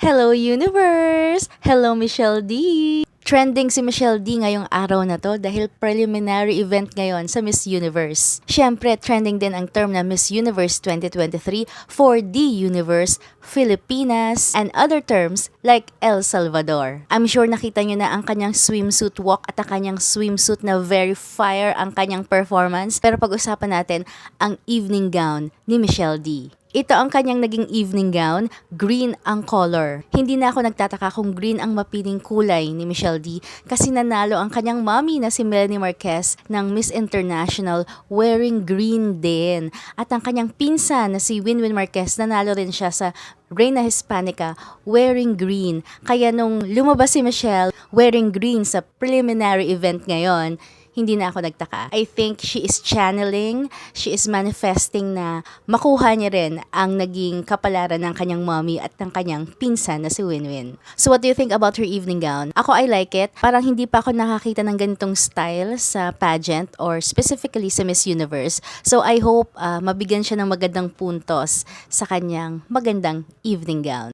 Hello Universe! Hello Michelle D! Trending si Michelle D ngayong araw na to dahil preliminary event ngayon sa Miss Universe. Siyempre, trending din ang term na Miss Universe 2023 for the Universe, Filipinas, and other terms like El Salvador. I'm sure nakita nyo na ang kanyang swimsuit walk at ang kanyang swimsuit na very fire ang kanyang performance. Pero pag-usapan natin ang evening gown ni Michelle D. Ito ang kanyang naging evening gown, green ang color. Hindi na ako nagtataka kung green ang mapiling kulay ni Michelle D kasi nanalo ang kanyang mommy na si Melanie Marquez ng Miss International wearing green din. At ang kanyang pinsan na si Winwin Marquez nanalo rin siya sa Reina Hispanica wearing green. Kaya nung lumabas si Michelle wearing green sa preliminary event ngayon, hindi na ako nagtaka. I think she is channeling, she is manifesting na makuha niya rin ang naging kapalaran ng kanyang mommy at ng kanyang pinsan na si Winwin. So what do you think about her evening gown? Ako, I like it. Parang hindi pa ako nakakita ng ganitong style sa pageant or specifically sa Miss Universe. So I hope mabigyan siya ng magandang puntos sa kanyang magandang evening gown.